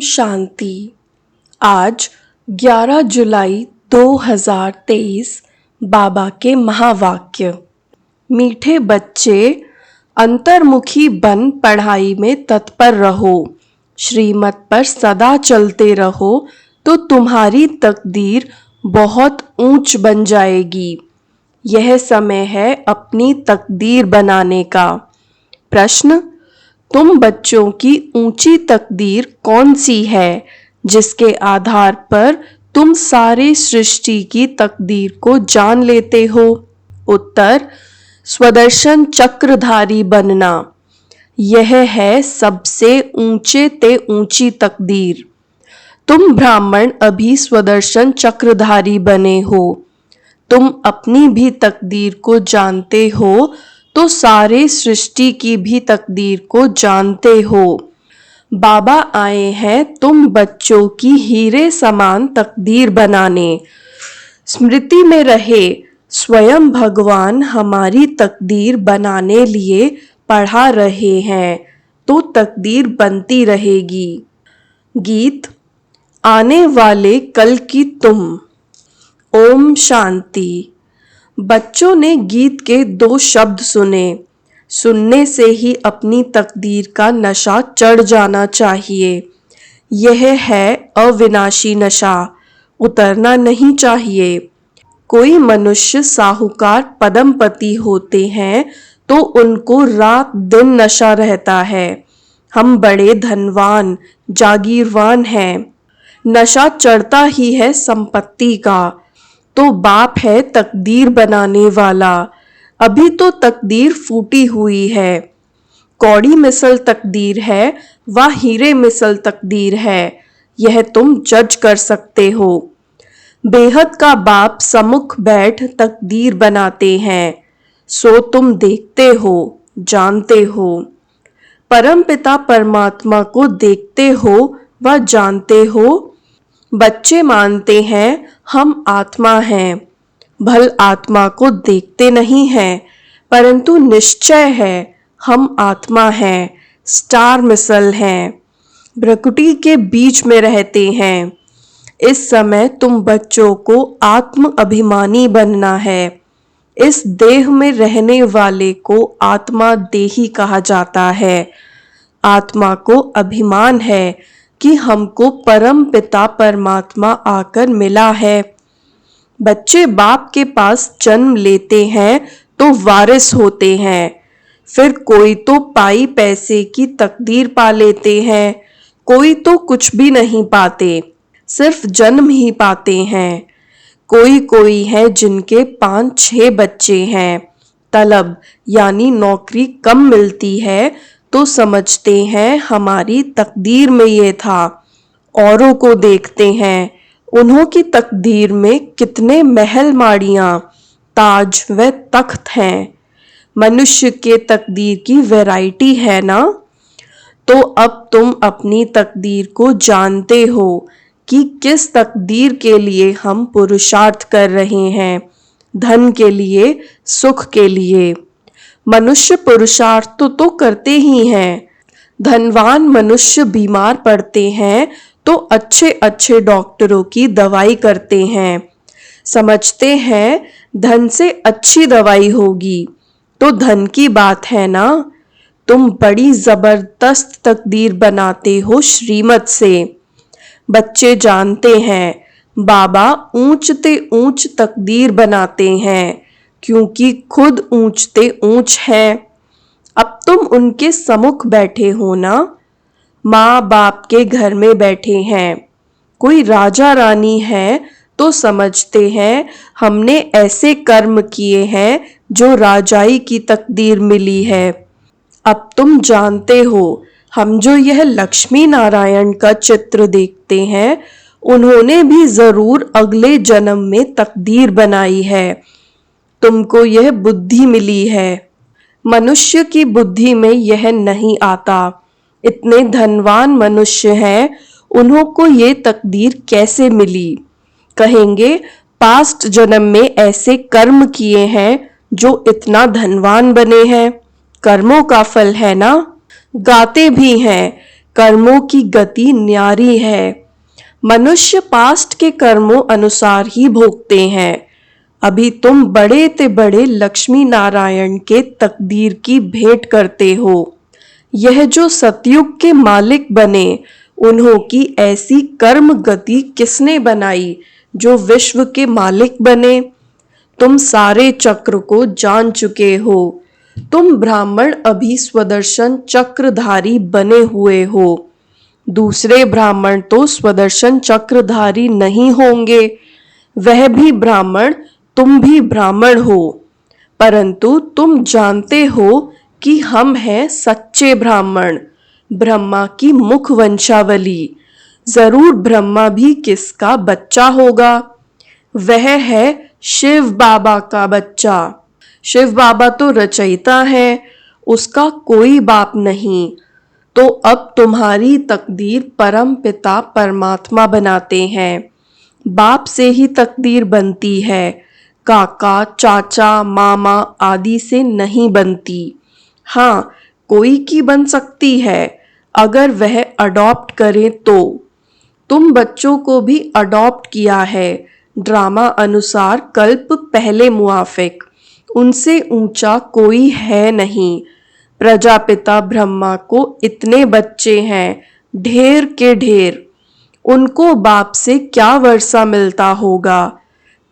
शांति। आज 11 जुलाई 2023 बाबा के महावाक्य। मीठे बच्चे, अंतर्मुखी बन पढ़ाई में तत्पर रहो, श्रीमत पर सदा चलते रहो तो तुम्हारी तकदीर बहुत ऊंच बन जाएगी। यह समय है अपनी तकदीर बनाने का। प्रश्न: तुम बच्चों की ऊंची तकदीर कौन सी है जिसके आधार पर तुम सारी सृष्टि की तकदीर को जान लेते हो? उत्तर: स्वदर्शन चक्रधारी बनना। यह है सबसे ऊंचे ते ऊंची तकदीर। तुम ब्राह्मण अभी स्वदर्शन चक्रधारी बने हो। तुम अपनी भी तकदीर को जानते हो तो सारे सृष्टि की भी तकदीर को जानते हो। बाबा आए हैं तुम बच्चों की हीरे समान तकदीर बनाने। स्मृति में रहे, स्वयं भगवान हमारी तकदीर बनाने लिए पढ़ा रहे हैं तो तकदीर बनती रहेगी। गीत: आने वाले कल की तुम। ओम शांति। बच्चों ने गीत के 2 शब्द सुने। सुनने से ही अपनी तकदीर का नशा चढ़ जाना चाहिए। यह है अविनाशी नशा, उतरना नहीं चाहिए। कोई मनुष्य साहूकार पदमपति होते हैं तो उनको रात दिन नशा रहता है। हम बड़े धनवान जागीरवान हैं। नशा चढ़ता ही है संपत्ति का। तो बाप है तकदीर बनाने वाला। अभी तो तकदीर फूटी हुई है। कौड़ी मिसल तकदीर है व हीरे मिसल तकदीर है, यह तुम जज कर सकते हो। बेहद का बाप सम्मुख बैठ तकदीर बनाते हैं, सो तुम देखते हो, जानते हो। परम पिता परमात्मा को देखते हो व जानते हो। बच्चे मानते हैं हम आत्मा हैं, भल आत्मा को देखते नहीं हैं, परंतु निश्चय है हम आत्मा हैं, स्टार मिसल हैं, भ्रकुटी के बीच में रहते हैं। इस समय तुम बच्चों को आत्म अभिमानी बनना है। इस देह में रहने वाले को आत्मा देही कहा जाता है। आत्मा को अभिमान है कि हमको परम पिता परमात्मा आकर मिला है। बच्चे बाप के पास जन्म लेते हैं तो वारिस होते हैं। फिर कोई तो पाई पैसे की तकदीर पा लेते हैं, कोई तो कुछ भी नहीं पाते, सिर्फ जन्म ही पाते हैं। कोई है जिनके 5-6 बच्चे हैं। तलब यानी नौकरी कम मिलती है तो समझते हैं हमारी तकदीर में ये था। औरों को देखते हैं, उन्हों की तकदीर में कितने महल माड़ियां, ताज व तख्त हैं। मनुष्य के तकदीर की वैरायटी है ना। तो अब तुम अपनी तकदीर को जानते हो कि किस तकदीर के लिए हम पुरुषार्थ कर रहे हैं। धन के लिए, सुख के लिए। मनुष्य पुरुषार्थ तो करते ही हैं। धनवान मनुष्य बीमार पड़ते हैं तो अच्छे अच्छे डॉक्टरों की दवाई करते हैं। समझते हैं धन से अच्छी दवाई होगी, तो धन की बात है ना। तुम बड़ी जबरदस्त तकदीर बनाते हो श्रीमत से। बच्चे जानते हैं बाबा ऊंच ते ऊंच तकदीर बनाते हैं, क्योंकि खुद ऊंच ते ऊंच हैं। अब तुम उनके सम्मुख बैठे हो ना। माँ बाप के घर में बैठे हैं। कोई राजा रानी है तो समझते हैं हमने ऐसे कर्म किए हैं जो राजाई की तकदीर मिली है। अब तुम जानते हो हम जो यह लक्ष्मी नारायण का चित्र देखते हैं, उन्होंने भी जरूर अगले जन्म में तकदीर बनाई है। तुमको यह बुद्धि मिली है। मनुष्य की बुद्धि में यह नहीं आता। इतने धनवान मनुष्य हैं, उन्हों को ये तकदीर कैसे मिली? कहेंगे पास्ट जन्म में ऐसे कर्म किए हैं जो इतना धनवान बने हैं। कर्मों का फल है ना। गाते भी हैं कर्मों की गति न्यारी है। मनुष्य पास्ट के कर्मों अनुसार ही भोगते हैं। अभी तुम बड़े ते बड़े लक्ष्मी नारायण के तकदीर की भेंट करते हो। यह जो सतयुग के मालिक बने, उन्हों की ऐसी कर्म गति किसने बनाई जो विश्व के मालिक बने? तुम सारे चक्र को जान चुके हो। तुम ब्राह्मण अभी स्वदर्शन चक्रधारी बने हुए हो। दूसरे ब्राह्मण तो स्वदर्शन चक्रधारी नहीं होंगे। वह भी ब्राह्मण, तुम भी ब्राह्मण हो, परंतु तुम जानते हो कि हम हैं सच्चे ब्राह्मण, ब्रह्मा की मुख वंशावली। जरूर ब्रह्मा भी किसका बच्चा होगा? वह है शिव बाबा का बच्चा। शिव बाबा तो रचयिता है, उसका कोई बाप नहीं। तो अब तुम्हारी तकदीर परम पिता परमात्मा बनाते हैं। बाप से ही तकदीर बनती है, काका, चाचा, मामा आदि से नहीं बनती। हाँ, कोई की बन सकती है, अगर वह अडॉप्ट करे तो। तुम बच्चों को भी अडॉप्ट किया है, ड्रामा अनुसार कल्प पहले मुआफिक। उनसे ऊंचा कोई है नहीं। प्रजापिता ब्रह्मा को इतने बच्चे हैं, ढेर के ढेर। उनको बाप से क्या वर्षा मिलता होगा?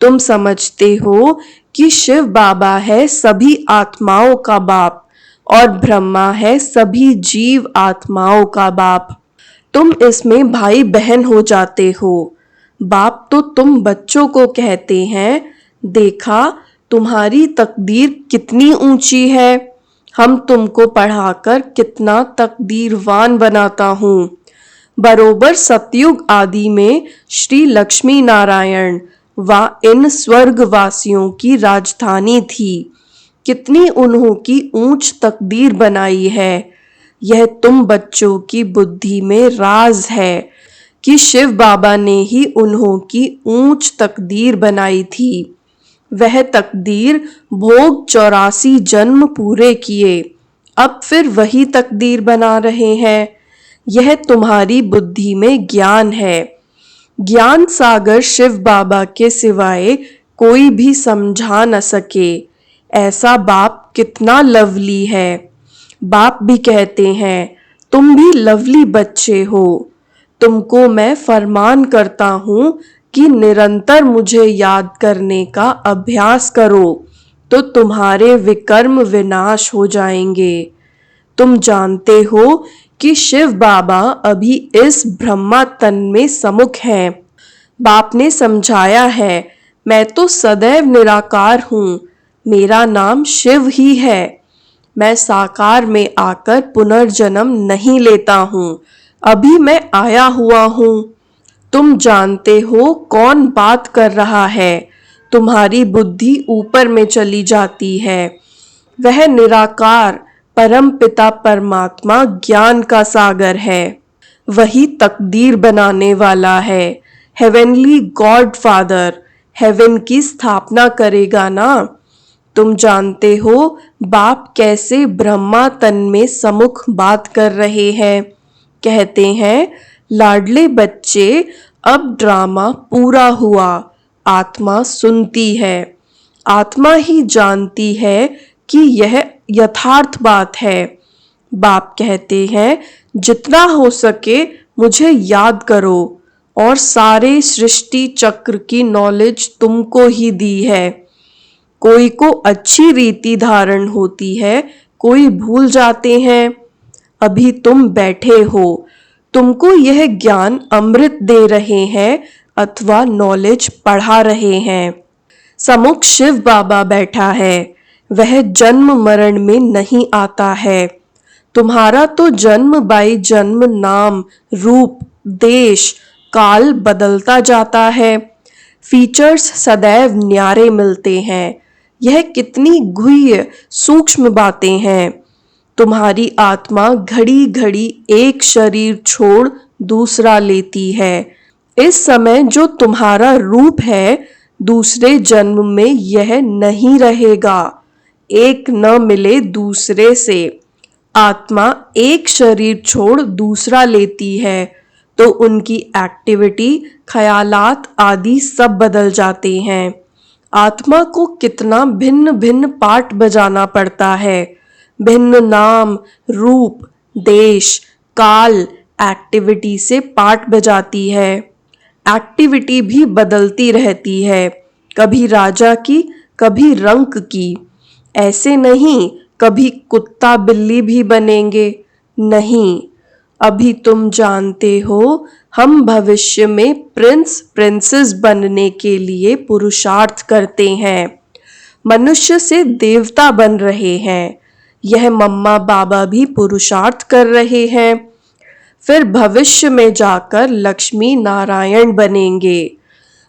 तुम समझते हो कि शिव बाबा है सभी आत्माओं का बाप और ब्रह्मा है सभी जीव आत्माओं का बाप। तुम इसमें भाई बहन हो जाते हो। बाप तो तुम बच्चों को कहते हैं, देखा तुम्हारी तकदीर कितनी ऊंची है, हम तुमको पढ़ाकर कितना तकदीरवान बनाता हूँ। बरोबर सतयुग आदि में श्री लक्ष्मी नारायण व इन स्वर्गवासियों की राजधानी थी। कितनी उन्हों की ऊंच तकदीर बनाई है। यह तुम बच्चों की बुद्धि में राज है कि शिव बाबा ने ही उन्हों की ऊंच तकदीर बनाई थी। वह तकदीर भोग 84 जन्म पूरे किए, अब फिर वही तकदीर बना रहे हैं। यह तुम्हारी बुद्धि में ज्ञान है। ज्ञान सागर शिव बाबा के सिवाय कोई भी समझा न सके। ऐसा बाप कितना लवली है। बाप भी कहते हैं, तुम भी लवली बच्चे हो। तुमको मैं फरमान करता हूँ कि निरंतर मुझे याद करने का अभ्यास करो, तो तुम्हारे विकर्म विनाश हो जाएंगे। तुम जानते हो कि शिव बाबा अभी इस ब्रह्मा तन में समुख हैं। बाप ने समझाया है, मैं तो सदैव निराकार हूँ, मेरा नाम शिव ही है। मैं साकार में आकर पुनर्जन्म नहीं लेता हूँ, अभी मैं आया हुआ हूँ। तुम जानते हो कौन बात कर रहा है। तुम्हारी बुद्धि ऊपर में चली जाती है। वह निराकार परम पिता परमात्मा ज्ञान का सागर है। वही तकदीर बनाने वाला है। हेवनली गॉड फादर हेवन की स्थापना करेगा ना। तुम जानते हो बाप कैसे ब्रह्मा तन में समुख बात कर रहे हैं। कहते हैं, लाडले बच्चे, अब ड्रामा पूरा हुआ। आत्मा सुनती है। आत्मा ही जानती है कि यह यथार्थ बात है। बाप कहते हैं, जितना हो सके मुझे याद करो, और सारे सृष्टि चक्र की नॉलेज तुमको ही दी है। कोई को अच्छी रीति धारण होती है, कोई भूल जाते हैं। अभी तुम बैठे हो, तुमको यह ज्ञान अमृत दे रहे हैं अथवा नॉलेज पढ़ा रहे हैं। समुख शिव बाबा बैठा है, वह जन्म मरण में नहीं आता है। तुम्हारा तो जन्म बाई जन्म नाम, रूप, देश, काल बदलता जाता है। फीचर्स सदैव न्यारे मिलते हैं। यह कितनी गुह्य सूक्ष्म बातें हैं। तुम्हारी आत्मा घड़ी घड़ी एक शरीर छोड़ दूसरा लेती है। इस समय जो तुम्हारा रूप है, दूसरे जन्म में यह नहीं रहेगा। एक न मिले दूसरे से। आत्मा एक शरीर छोड़ दूसरा लेती है तो उनकी एक्टिविटी, ख्यालात आदि सब बदल जाते हैं। आत्मा को कितना भिन्न भिन्न पार्ट बजाना पड़ता है। भिन्न नाम, रूप, देश, काल, एक्टिविटी से पार्ट बजाती है। एक्टिविटी भी बदलती रहती है, कभी राजा की, कभी रंक की। ऐसे नहीं कभी कुत्ता बिल्ली भी बनेंगे, नहीं। अभी तुम जानते हो हम भविष्य में प्रिंस प्रिंसेस बनने के लिए पुरुषार्थ करते हैं। मनुष्य से देवता बन रहे हैं। यह मम्मा बाबा भी पुरुषार्थ कर रहे हैं। फिर भविष्य में जाकर लक्ष्मी नारायण बनेंगे।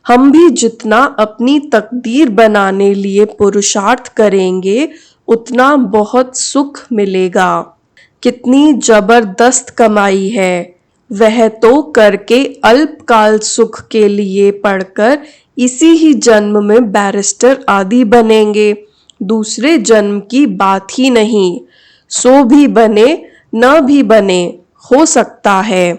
हम भी जितना अपनी तकदीर बनाने लिए पुरुषार्थ करेंगे उतना बहुत सुख मिलेगा। कितनी जबरदस्त कमाई है, वह तो करके अल्पकाल सुख के लिए पढ़कर इसी ही जन्म में बैरिस्टर आदि बनेंगे। दूसरे जन्म की बात ही नहीं। सो भी बने न भी बने, हो सकता है।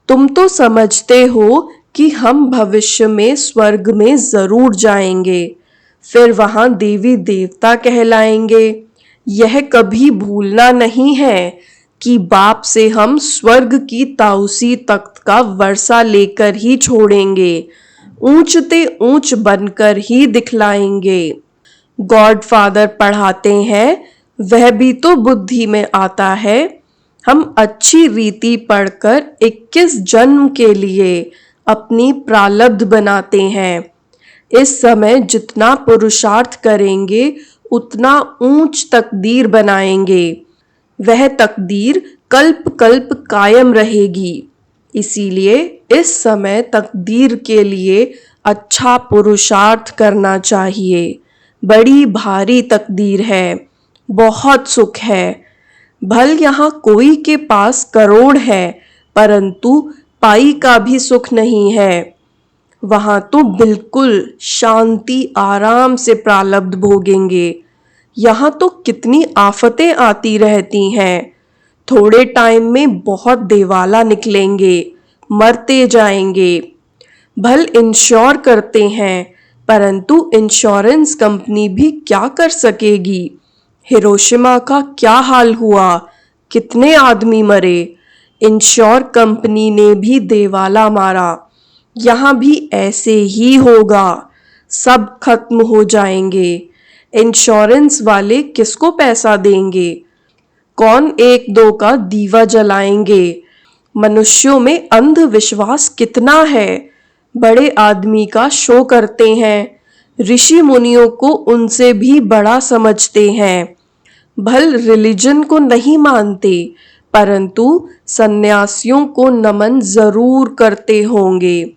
तुम तो समझते हो कि हम भविष्य में स्वर्ग में जरूर जाएंगे, फिर वहां देवी देवता कहलाएंगे। यह कभी भूलना नहीं है कि बाप से हम स्वर्ग की ताउसी तख्त का वर्षा लेकर ही छोड़ेंगे, ऊंचते ऊंच बनकर ही दिखलाएंगे। गॉडफादर पढ़ाते हैं, वह भी तो बुद्धि में आता है। हम अच्छी रीति पढ़कर 21 जन्म के लिए अपनी प्रारब्ध बनाते हैं। इस समय जितना पुरुषार्थ करेंगे उतना ऊंच तकदीर बनाएंगे। वह तकदीर कल्प कल्प कायम रहेगी। इसीलिए इस समय तकदीर के लिए अच्छा पुरुषार्थ करना चाहिए। बड़ी भारी तकदीर है, बहुत सुख है। भल यहाँ कोई के पास करोड़ है परंतु पाई का भी सुख नहीं है। वहां तो बिल्कुल शांति आराम से प्रारब्ध भोगेंगे। यहाँ तो कितनी आफतें आती रहती हैं। थोड़े टाइम में बहुत देवाला निकलेंगे, मरते जाएंगे। भल इंश्योर करते हैं परंतु इंश्योरेंस कंपनी भी क्या कर सकेगी। हिरोशिमा का क्या हाल हुआ, कितने आदमी मरे। इंश्योर कंपनी ने भी देवाला मारा। यहाँ भी ऐसे ही होगा, सब खत्म हो जाएंगे। इंश्योरेंस वाले किसको पैसा देंगे, कौन एक दो का दीवा जलाएंगे। मनुष्यों में अंधविश्वास कितना है। बड़े आदमी का शो करते हैं, ऋषि मुनियों को उनसे भी बड़ा समझते हैं। भल रिलीजन को नहीं मानते परंतु सन्यासियों को नमन जरूर करते होंगे।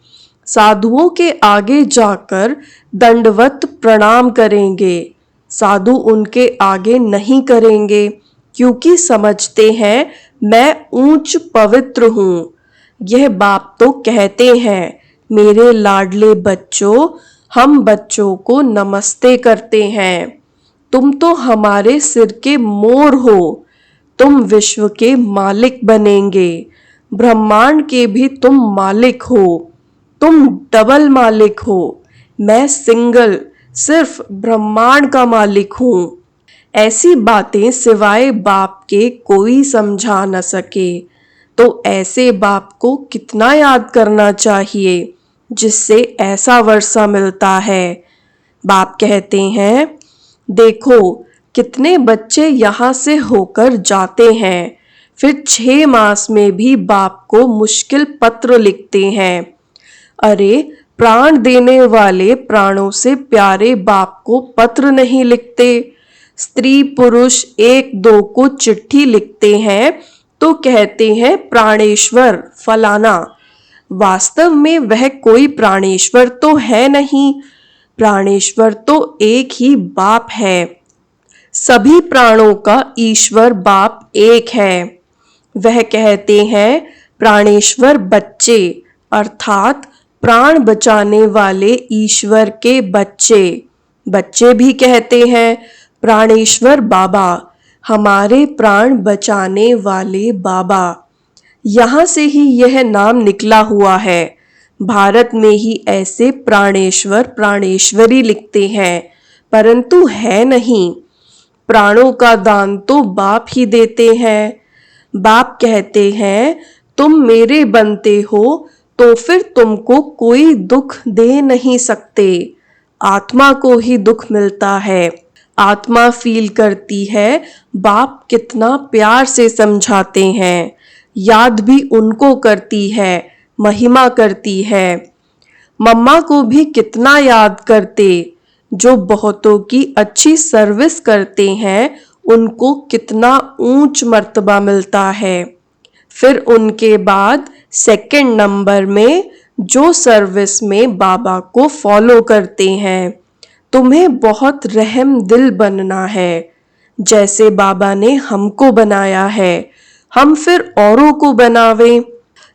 साधुओं के आगे जाकर दंडवत प्रणाम करेंगे। साधु उनके आगे नहीं करेंगे क्योंकि समझते हैं मैं ऊंच पवित्र हूँ। यह बाप तो कहते हैं, मेरे लाडले बच्चों, हम बच्चों को नमस्ते करते हैं। तुम तो हमारे सिर के मोर हो। तुम विश्व के मालिक बनेंगे। ब्रह्मांड के भी तुम मालिक हो। तुम डबल मालिक हो। मैं सिंगल, सिर्फ ब्रह्मांड का मालिक हूँ। ऐसी बातें सिवाय बाप के कोई समझा न सके। तो ऐसे बाप को कितना याद करना चाहिए जिससे ऐसा वर्षा मिलता है। बाप कहते हैं, देखो कितने बच्चे यहाँ से होकर जाते हैं, फिर 6 मास में भी बाप को मुश्किल पत्र लिखते हैं। अरे प्राण देने वाले प्राणों से प्यारे बाप को पत्र नहीं लिखते। स्त्री पुरुष एक दो को चिट्ठी लिखते हैं तो कहते हैं प्राणेश्वर फलाना। वास्तव में वह कोई प्राणेश्वर तो है नहीं। प्राणेश्वर तो एक ही बाप है। सभी प्राणों का ईश्वर बाप एक है। वह कहते हैं प्राणेश्वर बच्चे, अर्थात प्राण बचाने वाले ईश्वर के बच्चे। बच्चे भी कहते हैं प्राणेश्वर बाबा। हमारे प्राण बचाने वाले बाबा। यहाँ से ही यह नाम निकला हुआ है। भारत में ही ऐसे प्राणेश्वर प्राणेश्वरी लिखते हैं, परंतु है नहीं। प्राणों का दान तो बाप ही देते हैं। बाप कहते हैं, तुम मेरे बनते हो तो फिर तुमको कोई दुख दे नहीं सकते। आत्मा को ही दुख मिलता है। आत्मा फील करती है बाप कितना प्यार से समझाते हैं। याद भी उनको करती है, महिमा करती है। मम्मा को भी कितना याद करते। जो बहुतों की अच्छी सर्विस करते हैं उनको कितना ऊंच मर्तबा मिलता है। फिर उनके बाद सेकंड नंबर में जो सर्विस में बाबा को फॉलो करते हैं। तुम्हें बहुत रहम दिल बनना है, जैसे बाबा ने हमको बनाया है, हम फिर औरों को बनावें।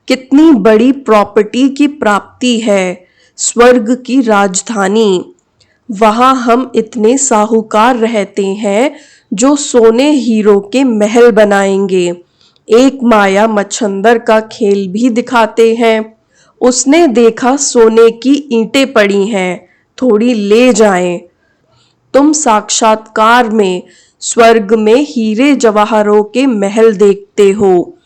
कितनी बड़ी प्रॉपर्टी की प्राप्ति है, स्वर्ग की राजधानी। वहां हम इतने साहूकार रहते हैं जो सोने हीरो के महल बनाएंगे। एक माया मच्छंदर का खेल भी दिखाते हैं। उसने देखा सोने की ईंटें पड़ी हैं, थोड़ी ले जाएं। तुम साक्षात्कार में स्वर्ग में हीरे जवाहरों के महल देखते हो,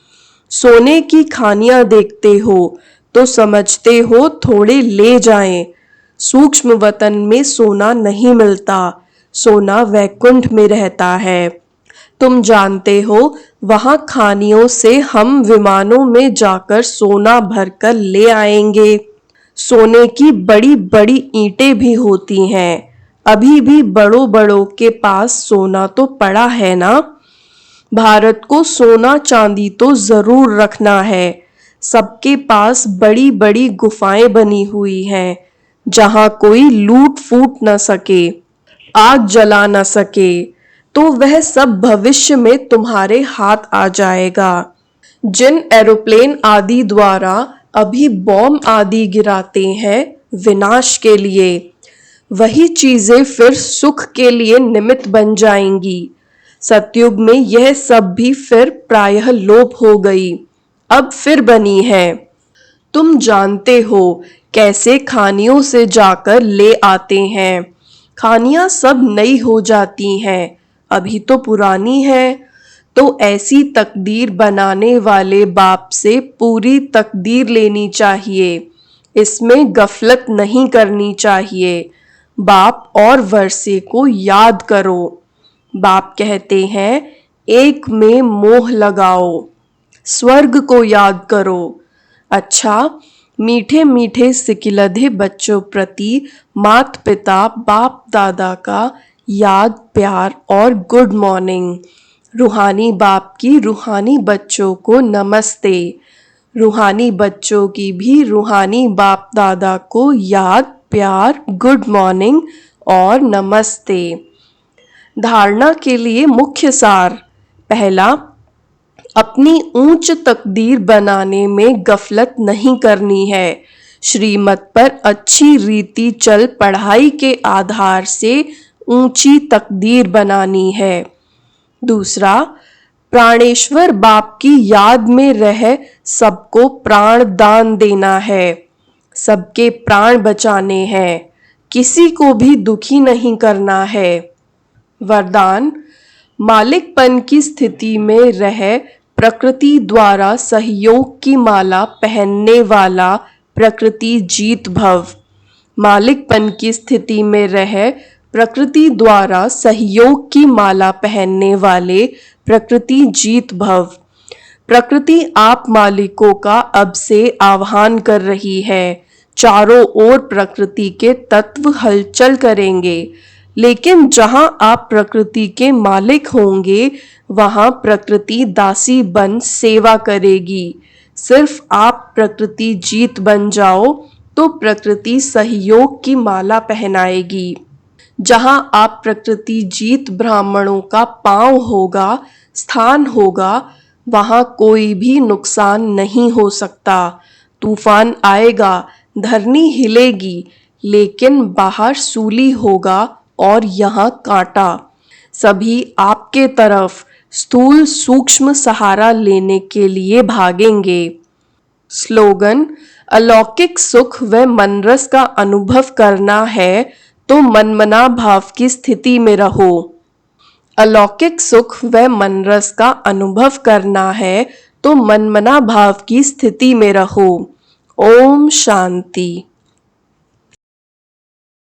सोने की खानियां देखते हो तो समझते हो थोड़े ले जाएं। सूक्ष्म वतन में सोना नहीं मिलता, सोना वैकुंठ में रहता है। तुम जानते हो वहां खानियों से हम विमानों में जाकर सोना भरकर ले आएंगे। सोने की बड़ी बड़ी ईंटें भी होती हैं। अभी भी बड़ों बड़ों के पास सोना तो पड़ा है ना। भारत को सोना चांदी तो जरूर रखना है। सबके पास बड़ी बड़ी गुफाएं बनी हुई हैं, जहां कोई लूट फूट न सके, आग जला न सके। तो वह सब भविष्य में तुम्हारे हाथ आ जाएगा। जिन एरोप्लेन आदि द्वारा अभी बॉम्ब आदि गिराते हैं विनाश के लिए, वही चीजें फिर सुख के लिए निमित्त बन जाएंगी। सतयुग में यह सब भी फिर प्रायः लोप हो गई, अब फिर बनी है। तुम जानते हो कैसे खानियों से जाकर ले आते हैं। खानियां सब नई हो जाती हैं, अभी तो पुरानी है। तो ऐसी तकदीर बनाने वाले बाप से पूरी तकदीर लेनी चाहिए, इसमें गफलत नहीं करनी चाहिए। बाप और वर्षे को याद करो। बाप कहते हैं, एक में मोह लगाओ, स्वर्ग को याद करो। अच्छा, मीठे मीठे सिकिलधे बच्चों प्रति मात पिता बाप दादा का याद प्यार और गुड मॉर्निंग। रूहानी बाप की रूहानी बच्चों को नमस्ते। रूहानी बच्चों की भी रूहानी बाप दादा को याद प्यार गुड मॉर्निंग और नमस्ते। धारणा के लिए मुख्य सार। पहला, अपनी ऊंच तकदीर बनाने में गफलत नहीं करनी है। श्रीमत पर अच्छी रीति चल पढ़ाई के आधार से ऊंची तकदीर बनानी है। दूसरा, प्राणेश्वर बाप की याद में रह सबको प्राण दान देना है। सबके प्राण बचाने हैं, किसी को भी दुखी नहीं करना है। वरदान, मालिकपन की स्थिति में रह प्रकृति द्वारा सहयोग की माला पहनने वाला प्रकृति जीत भव। मालिकपन की स्थिति में रह प्रकृति द्वारा सहयोग की माला पहनने वाले प्रकृति जीत भव। प्रकृति आप मालिकों का अब से आह्वान कर रही है। चारों ओर प्रकृति के तत्व हलचल करेंगे, लेकिन जहां आप प्रकृति के मालिक होंगे वहां प्रकृति दासी बन सेवा करेगी। सिर्फ आप प्रकृति जीत बन जाओ तो प्रकृति सहयोग की माला पहनाएगी। जहां आप प्रकृति जीत ब्राह्मणों का पांव होगा, स्थान होगा, वहां कोई भी नुकसान नहीं हो सकता। तूफान आएगा, धरनी हिलेगी, लेकिन बाहर सूली होगा और यहाँ कांटा। सभी आपके तरफ स्थूल सूक्ष्म सहारा लेने के लिए भागेंगे। स्लोगन: अलौकिक सुख व मनरस का अनुभव करना है तो मनमना भाव की स्थिति में रहो। अलौकिक सुख व मनरस का अनुभव करना है तो मनमना भाव की स्थिति में रहो। ओम शांति।